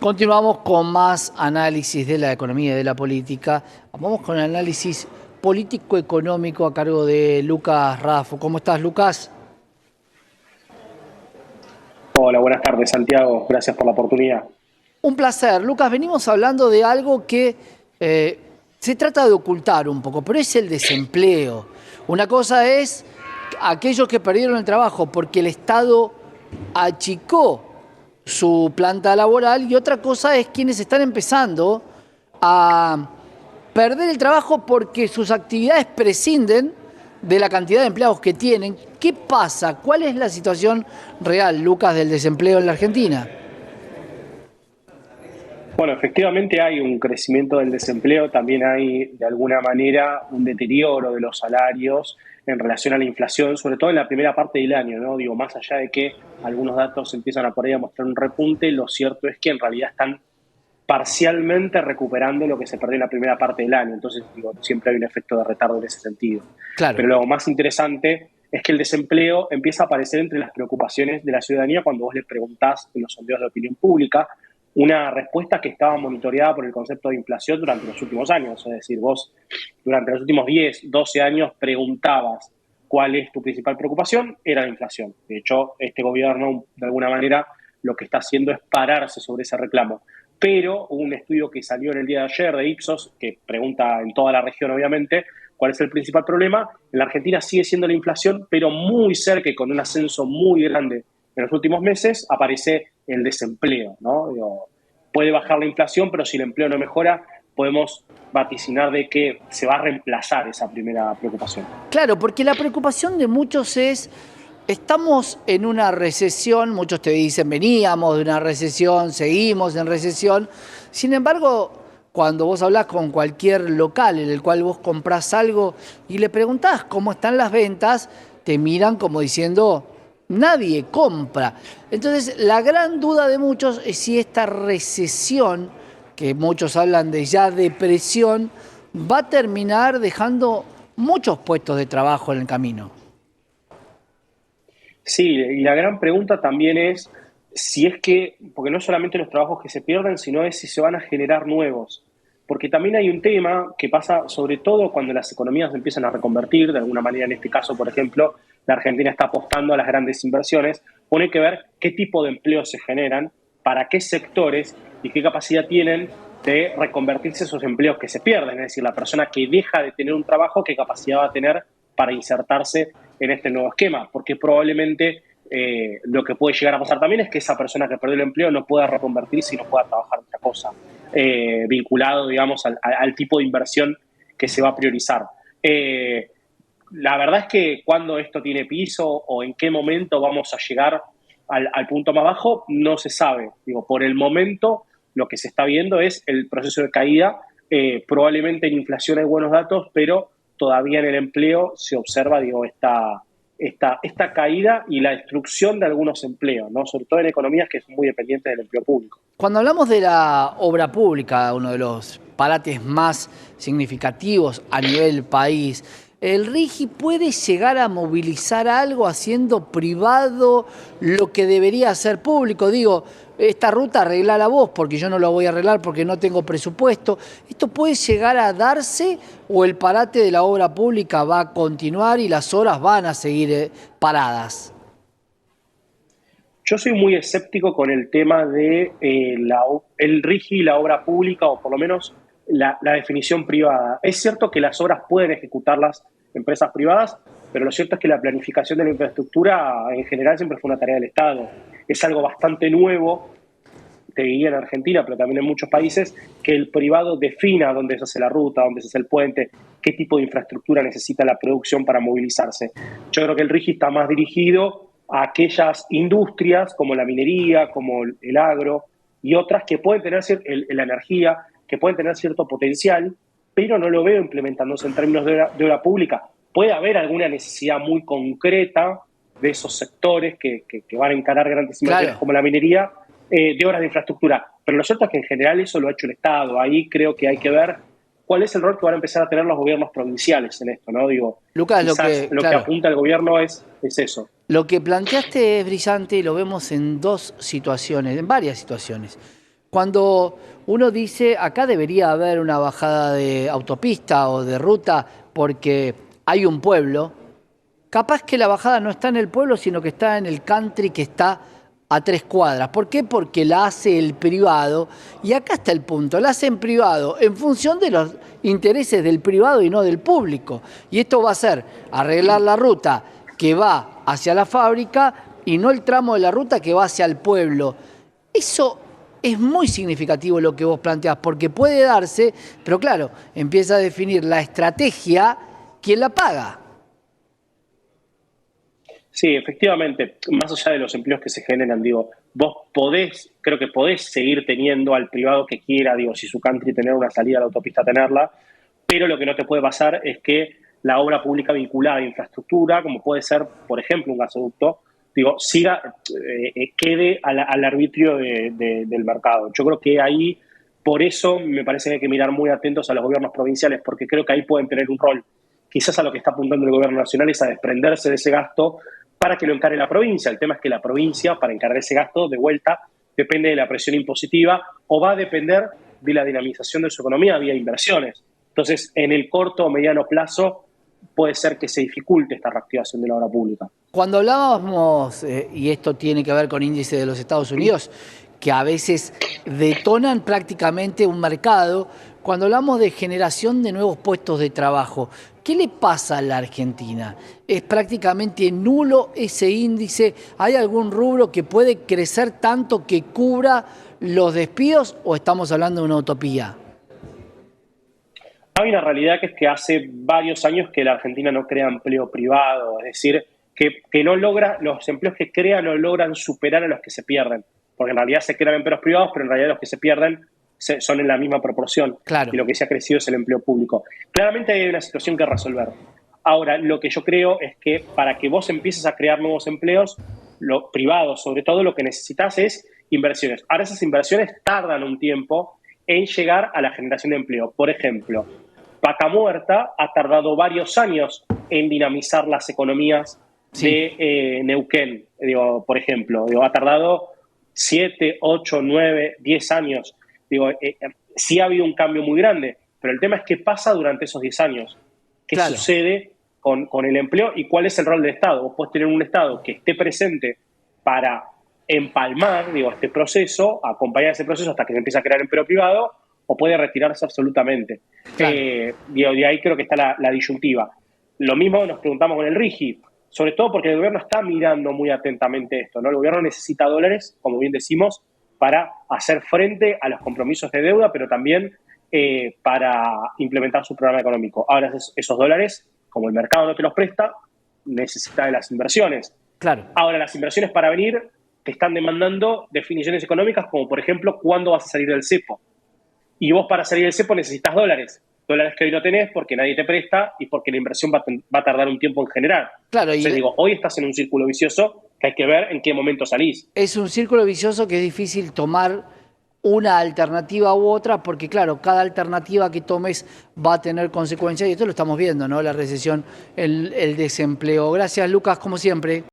Continuamos con más análisis de la economía y de la política. Vamos con el análisis político-económico a cargo de Lucas Raffo. ¿Cómo estás, Lucas? Hola, buenas tardes, Santiago. Gracias por la oportunidad. Un placer. Lucas, venimos hablando de algo que eh, se trata de ocultar un poco, pero es el desempleo. Una cosa es aquellos que perdieron el trabajo porque el Estado achicó su planta laboral y otra cosa es quienes están empezando a perder el trabajo porque sus actividades prescinden de la cantidad de empleados que tienen. ¿Qué pasa? ¿Cuál es la situación real, Lucas, del desempleo en la Argentina? Bueno, efectivamente hay un crecimiento del desempleo, también hay de alguna manera un deterioro de los salarios en relación a la inflación, sobre todo en la primera parte del año, ¿no? Digo, más allá de que algunos datos empiezan a por ahí a mostrar un repunte, lo cierto es que en realidad están parcialmente recuperando lo que se perdió en la primera parte del año. Entonces, digo, siempre hay un efecto de retardo en ese sentido. Claro. Pero lo más interesante es que el desempleo empieza a aparecer entre las preocupaciones de la ciudadanía cuando vos le preguntás en los sondeos de opinión pública una respuesta que estaba monitoreada por el concepto de inflación durante los últimos años. Es decir, vos durante los últimos 10, 12 años preguntabas cuál es tu principal preocupación, era la inflación. De hecho, este gobierno, de alguna manera, lo que está haciendo es pararse sobre ese reclamo. Pero hubo un estudio que salió en el día de ayer de Ipsos, que pregunta en toda la región, obviamente, cuál es el principal problema. En la Argentina sigue siendo la inflación, pero muy cerca y con un ascenso muy grande en los últimos meses aparece el desempleo, ¿no? Digo, puede bajar la inflación, pero si el empleo no mejora, podemos vaticinar de que se va a reemplazar esa primera preocupación. Claro, porque la preocupación de muchos es, estamos en una recesión, muchos te dicen, veníamos de una recesión, seguimos en recesión. Sin embargo, cuando vos hablás con cualquier local en el cual vos comprás algo y le preguntás cómo están las ventas, te miran como diciendo, nadie compra. Entonces, la gran duda de muchos es si esta recesión, que muchos hablan de ya depresión, va a terminar dejando muchos puestos de trabajo en el camino. Sí, y la gran pregunta también es si es que, porque no es solamente los trabajos que se pierden, sino es si se van a generar nuevos. Porque también hay un tema que pasa sobre todo cuando las economías empiezan a reconvertir, de alguna manera en este caso, por ejemplo, la Argentina está apostando a las grandes inversiones, pone que ver qué tipo de empleos se generan, para qué sectores y qué capacidad tienen de reconvertirse esos empleos que se pierden. Es decir, la persona que deja de tener un trabajo, qué capacidad va a tener para insertarse en este nuevo esquema, porque probablemente lo que puede llegar a pasar también es que esa persona que perdió el empleo no pueda reconvertirse y no pueda trabajar en otra cosa, vinculado, digamos, al tipo de inversión que se va a priorizar. La verdad es que cuando esto tiene piso o en qué momento vamos a llegar al punto más bajo, no se sabe. Digo, por el momento lo que se está viendo es el proceso de caída. Probablemente en inflación hay buenos datos, pero todavía en el empleo se observa, digo, esta caída y la destrucción de algunos empleos, ¿no? Sobre todo en economías que son muy dependientes del empleo público. Cuando hablamos de la obra pública, uno de los parates más significativos a nivel país, ¿el RIGI puede llegar a movilizar algo haciendo privado lo que debería hacer público? Digo, esta ruta arreglala vos porque yo no la voy a arreglar porque no tengo presupuesto. ¿Esto puede llegar a darse o el parate de la obra pública va a continuar y las horas van a seguir paradas? Yo soy muy escéptico con el tema de el RIGI y la obra pública, o por lo menos la definición privada. Es cierto que las obras pueden ejecutar las empresas privadas, pero lo cierto es que la planificación de la infraestructura en general siempre fue una tarea del Estado. Es algo bastante nuevo, te diría en Argentina, pero también en muchos países, que el privado defina dónde se hace la ruta, dónde se hace el puente, qué tipo de infraestructura necesita la producción para movilizarse. Yo creo que el RIGI está más dirigido a aquellas industrias como la minería, como el agro y otras que pueden tener la energía, que pueden tener cierto potencial, pero no lo veo implementándose en términos de obra pública. Puede haber alguna necesidad muy concreta de esos sectores que van a encarar grandes inversiones Claro. como la minería, de obras de infraestructura. Pero lo cierto es que en general eso lo ha hecho el Estado. Ahí creo que hay que ver cuál es el rol que van a empezar a tener los gobiernos provinciales en esto, ¿no? Digo, Lucas, quizás lo que claro, apunta el gobierno es eso. lo que planteaste es brillante y lo vemos en dos situaciones, en varias situaciones. Cuando uno dice, acá debería haber una bajada de autopista o de ruta porque hay un pueblo, capaz que la bajada no está en el pueblo, sino que está en el country que está a 3 cuadras. ¿Por qué? Porque la hace el privado. Y acá está el punto, la hace en privado en función de los intereses del privado y no del público. Y esto va a ser arreglar la ruta que va hacia la fábrica y no el tramo de la ruta que va hacia el pueblo. Eso es muy significativo lo que vos planteás, porque puede darse, pero claro, empieza a definir la estrategia, ¿quién la paga? Sí, efectivamente, más allá de los empleos que se generan, digo, vos podés, creo que podés seguir teniendo al privado que quiera, digo, si su country tener una salida a la autopista, tenerla, pero lo que no te puede pasar es que la obra pública vinculada a infraestructura, como puede ser, por ejemplo, un gasoducto, digo, quede al arbitrio del mercado. Yo creo que ahí, por eso me parece que hay que mirar muy atentos a los gobiernos provinciales, porque creo que ahí pueden tener un rol. Quizás a lo que está apuntando el gobierno nacional es a desprenderse de ese gasto para que lo encare la provincia. El tema es que la provincia, para encargar ese gasto, de vuelta, depende de la presión impositiva o va a depender de la dinamización de su economía vía inversiones. Entonces, en el corto o mediano plazo, puede ser que se dificulte esta reactivación de la obra pública. Cuando hablábamos, y esto tiene que ver con índices de los Estados Unidos, que a veces detonan prácticamente un mercado, cuando hablamos de generación de nuevos puestos de trabajo, ¿qué le pasa a la Argentina? ¿Es prácticamente nulo ese índice? ¿Hay algún rubro que puede crecer tanto que cubra los despidos o estamos hablando de una utopía? Hay una realidad que es que hace varios años que la Argentina no crea empleo privado, es decir, que no logra, los empleos que crea no logran superar a los que se pierden, porque en realidad se crean empleos privados, pero en realidad los que se pierden son en la misma proporción Claro. y lo que se ha crecido es el empleo público. Claramente hay una situación que resolver. Ahora, lo que yo creo es que para que vos empieces a crear nuevos empleos, los privados sobre todo, lo que necesitas es inversiones. Ahora esas inversiones tardan un tiempo en llegar a la generación de empleo. Por ejemplo, Vaca Muerta ha tardado varios años en dinamizar las economías de Neuquén, digo, por ejemplo. Digo, ha tardado 7, 8, 9, 10 años. Digo, sí ha habido un cambio muy grande, pero el tema es qué pasa durante esos 10 años. ¿Qué Claro. sucede con el empleo y cuál es el rol del Estado? Vos podés tener un Estado que esté presente para empalmar, digo, este proceso, acompañar ese proceso hasta que se empiece a crear empleo privado, o puede retirarse absolutamente. Claro. De ahí creo que está la disyuntiva. Lo mismo nos preguntamos con el RIGI, sobre todo porque el gobierno está mirando muy atentamente esto, ¿no? El gobierno necesita dólares, como bien decimos, para hacer frente a los compromisos de deuda, pero también para implementar su programa económico. Ahora, esos dólares, como el mercado no te los presta, necesita de las inversiones. Claro. Ahora, las inversiones para venir te están demandando definiciones económicas, como por ejemplo, ¿cuándo vas a salir del cepo? Y vos para salir del cepo necesitas dólares. Dólares que hoy no tenés porque nadie te presta y porque la inversión va a tardar un tiempo en generar. Claro, Entonces digo, hoy estás en un círculo vicioso que hay que ver en qué momento salís. es un círculo vicioso que es difícil tomar una alternativa u otra, porque claro, cada alternativa que tomes va a tener consecuencias y esto lo estamos viendo, ¿no? La recesión, el desempleo. Gracias, Lucas, como siempre.